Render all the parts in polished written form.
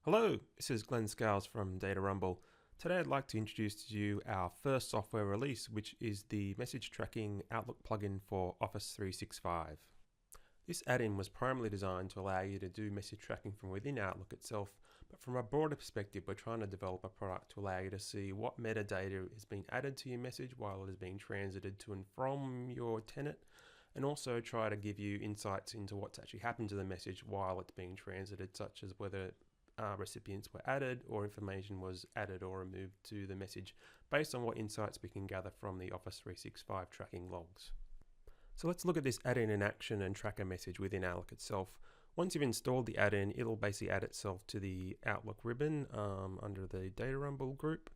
Hello, this is Glenn Scales from Data Rumble. Today I'd like to introduce to you our first software release, which is the message tracking Outlook plugin for Office 365. This add-in was primarily designed to allow you to do message tracking from within Outlook itself, but from a broader perspective, we're trying to develop a product to allow you to see what metadata is being added to your message while it is being transited to and from your tenant, and also try to give you insights into what's actually happened to the message while it's being transited, such as whether recipients were added or information was added or removed to the message based on what insights we can gather from the Office 365 tracking logs. So let's look at this add-in in action and track a message within Outlook itself. Once you've installed the add-in, it'll basically add itself to the Outlook ribbon under the Data Rumble group.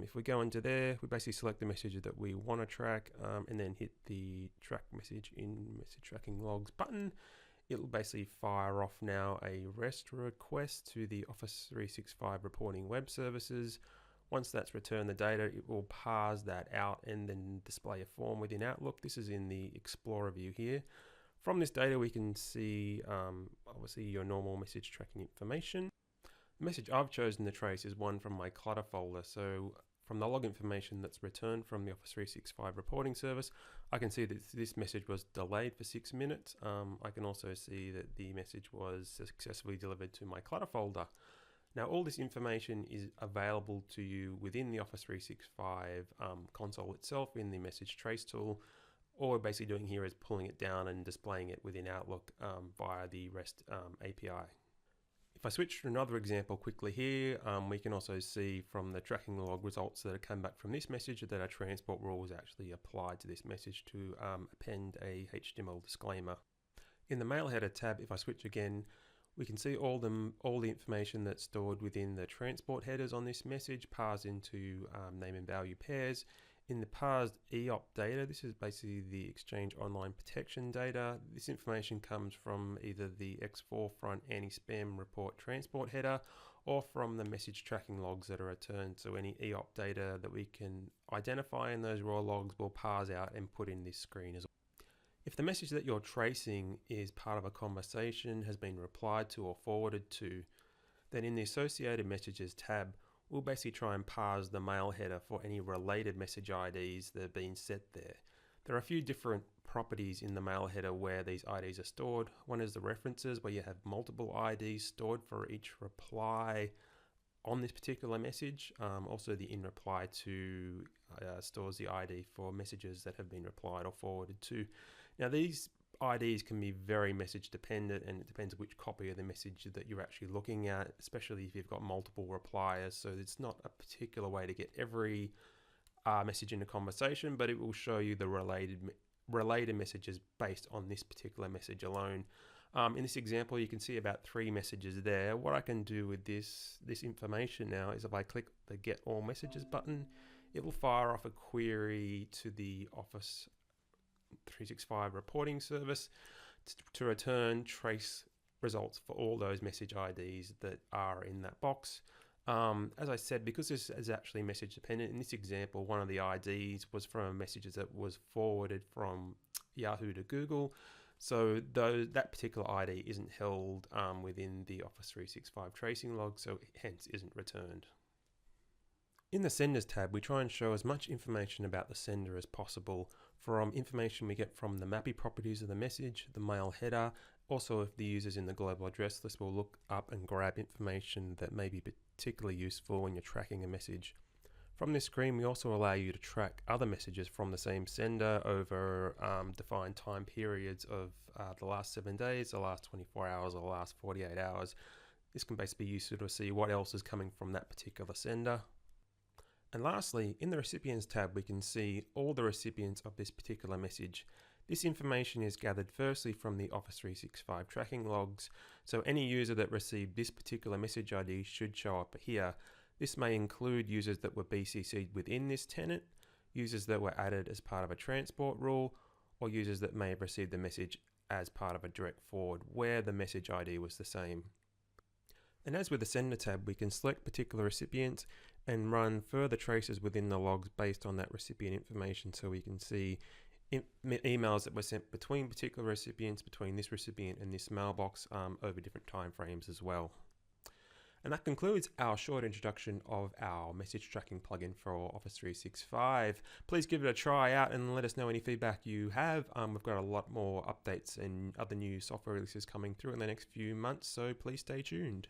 If we go into there, we basically select the message that we want to track and then hit the track message in message tracking logs button. It'll basically fire off now a REST request to the Office 365 reporting web services. Once that's returned the data, it will parse that out and then display a form within Outlook. This is in the Explorer view here. From this data, we can see obviously your normal message tracking information. The message I've chosen to trace is one from my clutter folder. So from the log information that's returned from the Office 365 reporting service, I can see that this message was delayed for 6 minutes. I can also see that the message was successfully delivered to my clutter folder. Now, all this information is available to you within the Office 365 console itself in the message trace tool. All we're basically doing here is pulling it down and displaying it within Outlook via the REST API. If I switch to another example quickly here, we can also see from the tracking log results that have come back from this message that a transport rule was actually applied to this message to append a HTML disclaimer. In the mail header tab, if I switch again, we can see all the information that's stored within the transport headers on this message parsed into name and value pairs. In the parsed EOP data, this is basically the Exchange Online Protection data. This information comes from either the X4Front anti-spam report transport header or from the message tracking logs that are returned. So any EOP data that we can identify in those raw logs will parse out and put in this screen as well. If the message that you're tracing is part of a conversation, has been replied to or forwarded to, then in the Associated Messages tab, we'll basically try and parse the mail header for any related message IDs that have been set there. There are a few different properties in the mail header where these IDs are stored. One is the references, where you have multiple IDs stored for each reply on this particular message. Also the in reply to stores the ID for messages that have been replied or forwarded to. Now these IDs can be very message dependent, and it depends which copy of the message that you're actually looking at, especially if you've got multiple repliers. So it's not a particular way to get every message in a conversation, but it will show you the related messages based on this particular message alone. In this example, you can see about 3 messages there. What I can do with this information now is if I click the Get All Messages button, it will fire off a query to the Office 365 reporting service to return trace results for all those message IDs that are in that box. As I said, because this is actually message dependent, in this example, one of the IDs was from a message that was forwarded from Yahoo to Google. So that particular ID isn't held within the Office 365 tracing log, so hence isn't returned. In the Senders tab, we try and show as much information about the sender as possible, from information we get from the MAPI properties of the message, the mail header. Also, if the user's in the global address list, we'll look up and grab information that may be particularly useful when you're tracking a message. From this screen, we also allow you to track other messages from the same sender over defined time periods of the last 7 days, the last 24 hours, or the last 48 hours. This can basically be useful to see what else is coming from that particular sender. And lastly, in the Recipients tab, we can see all the recipients of this particular message. This information is gathered firstly from the Office 365 tracking logs, so any user that received this particular message ID should show up here. This may include users that were BCC'd within this tenant, users that were added as part of a transport rule, or users that may have received the message as part of a direct forward where the message ID was the same. And as with the Sender tab, we can select particular recipients and run further traces within the logs based on that recipient information, so we can see emails that were sent between particular recipients, between this recipient and this mailbox over different time frames as well. And that concludes our short introduction of our message tracking plugin for Office 365. Please give it a try out and let us know any feedback you have. We've got a lot more updates and other new software releases coming through in the next few months, so please stay tuned.